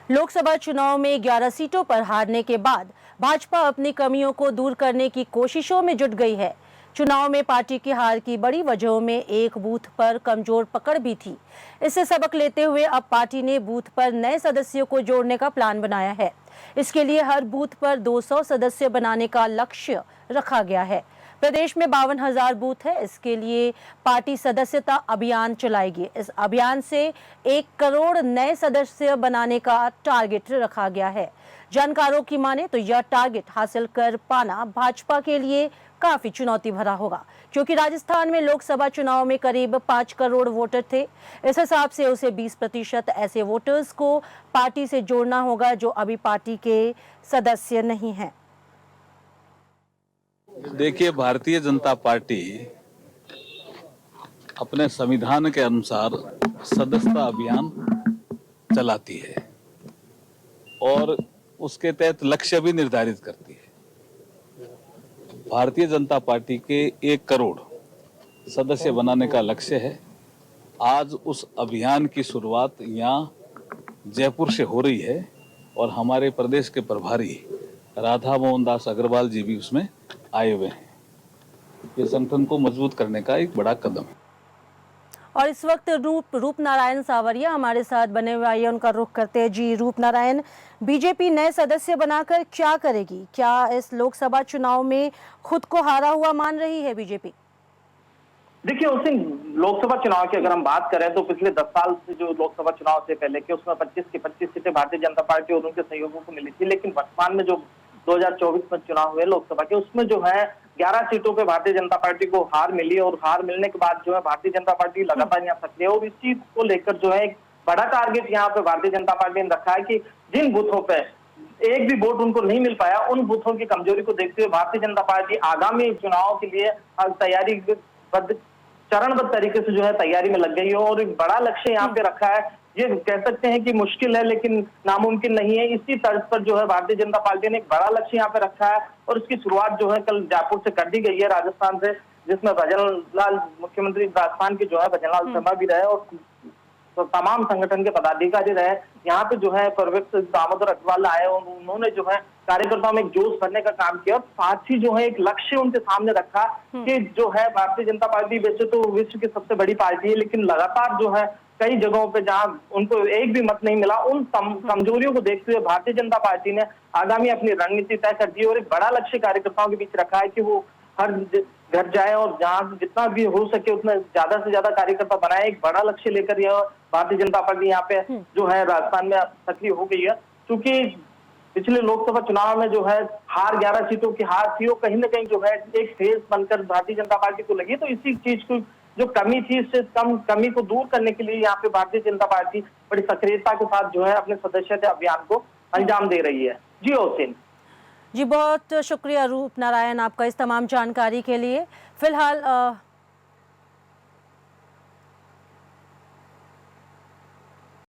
लोकसभा चुनाव में 11 सीटों पर हारने के बाद भाजपा अपनी कमियों को दूर करने की कोशिशों में जुट गई है। चुनाव में पार्टी की हार की बड़ी वजहों में एक बूथ पर कमजोर पकड़ भी थी। इससे सबक लेते हुए अब पार्टी ने बूथ पर नए सदस्यों को जोड़ने का प्लान बनाया है। इसके लिए हर बूथ पर 200 सदस्य बनाने का लक्ष्य रखा गया है। प्रदेश में 52,000 बूथ है। इसके लिए पार्टी सदस्यता अभियान चलाएगी। इस अभियान से 1 करोड़ नए सदस्य बनाने का टारगेट रखा गया है। जानकारों की माने तो यह टारगेट हासिल कर पाना भाजपा के लिए काफी चुनौती भरा होगा, क्योंकि राजस्थान में लोकसभा चुनाव में करीब 5 करोड़ वोटर थे। इस हिसाब से उसे 20% ऐसे वोटर्स को पार्टी से जोड़ना होगा जो अभी पार्टी के सदस्य नहीं हैं। देखिए, भारतीय जनता पार्टी अपने संविधान के अनुसार सदस्यता अभियान चलाती है और उसके तहत लक्ष्य भी निर्धारित करती है। भारतीय जनता पार्टी के 1 करोड़ सदस्य बनाने का लक्ष्य है। आज उस अभियान की शुरुआत यहाँ जयपुर से हो रही है और हमारे प्रदेश के प्रभारी राधा मोहन दास अग्रवाल जी भी उसमें आए हुए हैं। ये संगठन को मजबूत करने का एक बड़ा कदम है। और इस वक्त रूप नारायण सावरिया हमारे साथ बने हुए आइए उनका रुख करते हैं। जी रूप नारायण, बीजेपी नए सदस्य बनाकर क्या करेगी? क्या इस लोकसभा चुनाव में खुद को हारा हुआ मान रही है बीजेपी? देखिए, उस लोकसभा चुनाव की अगर हम बात करें तो पिछले 10 साल से जो लोकसभा चुनाव से पहले के उसमें 25 की 25 सीटें भारतीय जनता पार्टी और उनके सहयोगियों को मिली थी, लेकिन वर्तमान में जो 2024 में चुनाव हुए लोकसभा के, उसमें जो है 11 सीटों पे भारतीय जनता पार्टी को हार मिली और हार मिलने के बाद जो है भारतीय जनता पार्टी लगातार यहाँ सक्रिय है और इस चीज को लेकर जो है एक बड़ा टारगेट यहाँ पे भारतीय जनता पार्टी ने रखा है कि जिन बूथों पे एक भी वोट उनको नहीं मिल पाया, उन बूथों की कमजोरी को देखते हुए भारतीय जनता पार्टी आगामी चुनाव के लिए तैयारी चरणबद्ध तरीके से जो है तैयारी में लग गई है और एक बड़ा लक्ष्य यहाँ पे रखा है। ये कह सकते हैं कि मुश्किल है लेकिन नामुमकिन नहीं है। इसी तर्ज पर जो है भारतीय जनता पार्टी ने एक बड़ा लक्ष्य यहाँ पे रखा है और इसकी शुरुआत जो है कल जयपुर से कर दी गई है, राजस्थान से, जिसमें भजनलाल मुख्यमंत्री राजस्थान के जो है भजनलाल शर्मा भी रहे और तो तमाम संगठन के पदाधिकारी रहे। यहाँ पे जो है प्रवक्ता दामोदर अग्रवाल आए और उन्होंने जो है कार्यकर्ताओं में एक जोश भरने का काम किया और साथ ही जो है एक लक्ष्य उनके सामने रखा कि जो है भारतीय जनता पार्टी वैसे तो विश्व की सबसे बड़ी पार्टी है, लेकिन लगातार जो है कई जगहों पे जहां उनको एक भी मत नहीं मिला, उन कमजोरियों को देखते हुए भारतीय जनता पार्टी ने आगामी अपनी रणनीति तय कर दी और एक बड़ा लक्ष्य कार्यकर्ताओं के बीच रखा है कि वो हर घर जाए और जहां जितना भी हो सके उतना ज्यादा से ज्यादा कार्यकर्ता बनाए। एक बड़ा लक्ष्य लेकर यह भारतीय जनता पार्टी यहाँ पे जो है राजस्थान में सक्रिय हो गई है। क्योंकि पिछले लोकसभा चुनाव में जो है 11 सीटों की हार थी, वो कहीं ना कहीं जो है एक फेज बनकर भारतीय जनता पार्टी को लगी। तो इसी चीज को जो कमी थी, इससे कम कमी को दूर करने के लिए यहाँ पे भारतीय जनता पार्टी बड़ी सक्रियता के साथ जो है अपने सदस्यता अभियान को अंजाम दे रही है। जी ओसिन जी, बहुत शुक्रिया रूप नारायण आपका इस तमाम जानकारी के लिए। फिलहाल